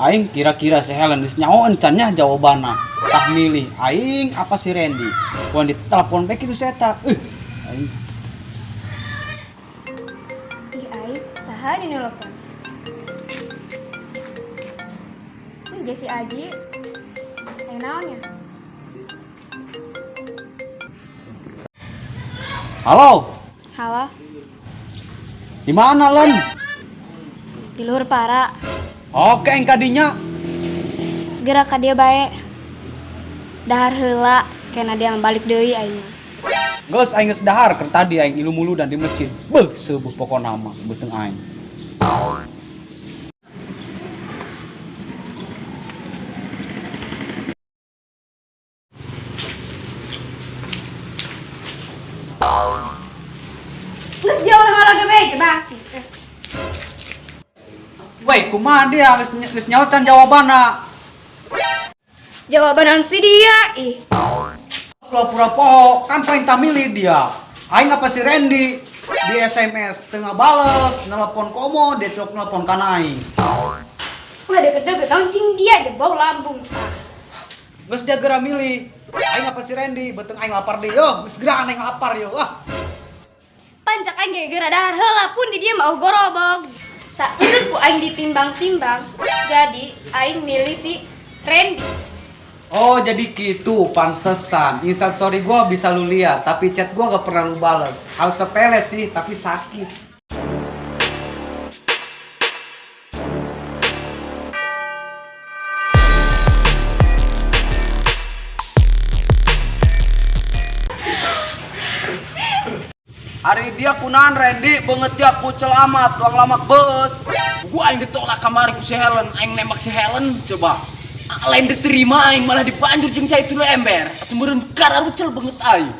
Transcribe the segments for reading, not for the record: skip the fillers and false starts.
Aing kira-kira si Helen geus nyahoan cannya jawabanna. Tah milih aing apa si Randy. Wan ditelepon bae kitu saya tah. Aing Ih, ai, saha di nelpon? Ini Jesse Aji. Ayo naon ya? halo, Halo, di mana Len? di luhur para. Oke, engka dinya. Segera ka dia bae. Dahar heula, kena dia balik deui aing. Geus aing geus dahar keur tadi aing ilu mulu dan di masjid. Beuh, seubuh pokona mah beuteung aing. Terus jauh lagi bae coba. Weh, kumaha dia geus nyautan jawabanna? Jawaban si dia, ih. Pura-pura poho, kan paling milih dia. Aing apa si Randy di SMS tengah bales, nelpon komo, dia truk nelpon kana aing. Udah deket-deket anjing dia aja bau lambung. Geus dia geura milih. Aing apa si Randy, beuteung aing lapar deui. Yo, geus geura aing lapar yo. Wah. Pancak aing ge-ge dahar heula pun di dia mau gorobog. Terus ku aing ditimbang-timbang. Jadi aing milih si Randy. Oh, jadi gitu, pantesan. Instastory gua bisa lu lihat, tapi chat gua gak pernah lu bales. Hal sepele sih, tapi sakit. Hari dia kunahan Randy, beungeut dia kucel amat, tuang lamak beus. Gua aing ditolak kamari ku si Helen, aing nembak si Helen, coba. Lain diterima aing malah dipanjur jeung cai itu ember. Atuh meureun kara rucel beungeut aing.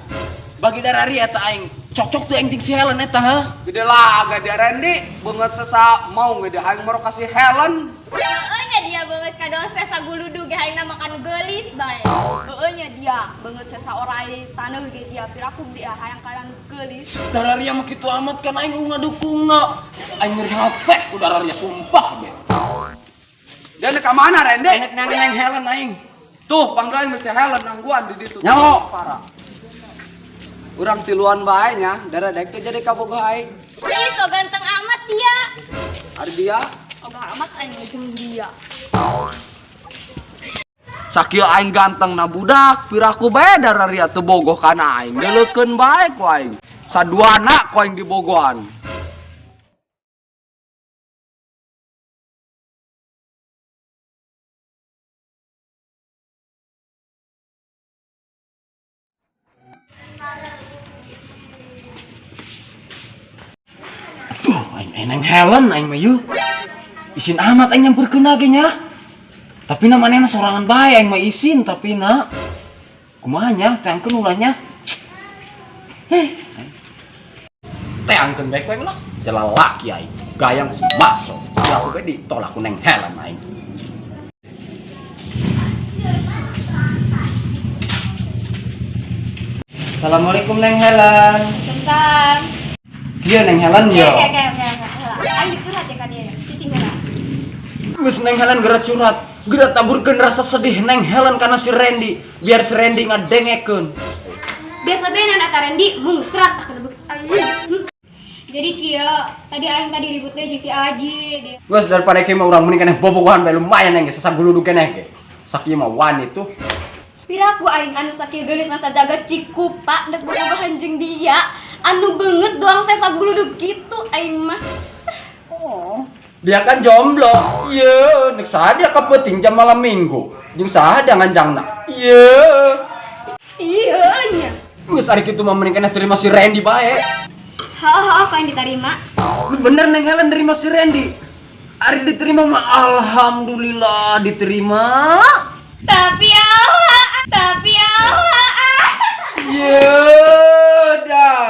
Bagi darari eta aing cocok tuh aing jeung si Helen eta heuh. Gede laga dia Randy, beungeut sesa mau gede aing mero ka si Helen. Heueunya dia beungeut ka dosa saguludu ge aing makan geulis bae. Heueunya dia beungeut sesa orai taneuh ge dia piraku dia hayang kana geulis. Darari mah kitu amat kan aing ngadukungna. Aing ngeri hate ku darari sumpah ge. Dia ka mana Randy? Enek nang Helen aing. Tuh panggil aing si Helen nangguan di ditu. Nyaho parah. Urang tiluan bae nya, darah daek teh jadi kabogoh aing. Ih, so ganteng amat dia. Ari dia Oga amat aing jeung dia. sakieu aing ganteng na budak, piraku bae darari atuh bogoh kana aing. Deuleukeun bae ku aing. Saduana ku aing dibogohan. Aing eneng Helen aing mah yeuh. Isin amat aing nyamperkeun ge nya. Tapi na manehna sorangan bae aing mah isin tapi na. Kumaha nya teangkeun ulahnya? Teangkeun bae ku aing lah. Jalalaki aing. Gayang si maco. Ya aku bae ditolak ku neng Helen aing. Assalamualaikum Neng Helen. Waalaikumsalam. Iya Neng Helen yo. Oke. Aing curhat ya ka dia. Cicing heula. Geus Neng Helen geura curhat, geura taburkeun rasa sedih Neng Helen karena si Randy, biar si Randy ngadengekeun. Biasa bae na ka Randy mungcrat ka debek. Jadi kieu, tadi aing tadi ribut teh jeung si Aji. Geus daripada kieu mah urang mending keneh bobogohan bae lumayan engge sasaguludu keneh ge. Sakieu mah wani tuh. Piraku aing anu sakieu geulis ngasa jaga cikupa dek bobogohan jeung dia. Anu beungeut doang saya saguludu kitu aing mah. Oh. Dia kan jomblo. Ieu, nek saha dia kapeuting jam malam minggu. Jeung saha danganjangna. Ieu. Iya nya. Geus ari kitu mah mending keneh terima si Randy bae. Ha apa yang diterima? Lu bener Neng Helen terima si Randy. Ari diterima mah alhamdulillah diterima. Tapi Allah. Iya dah.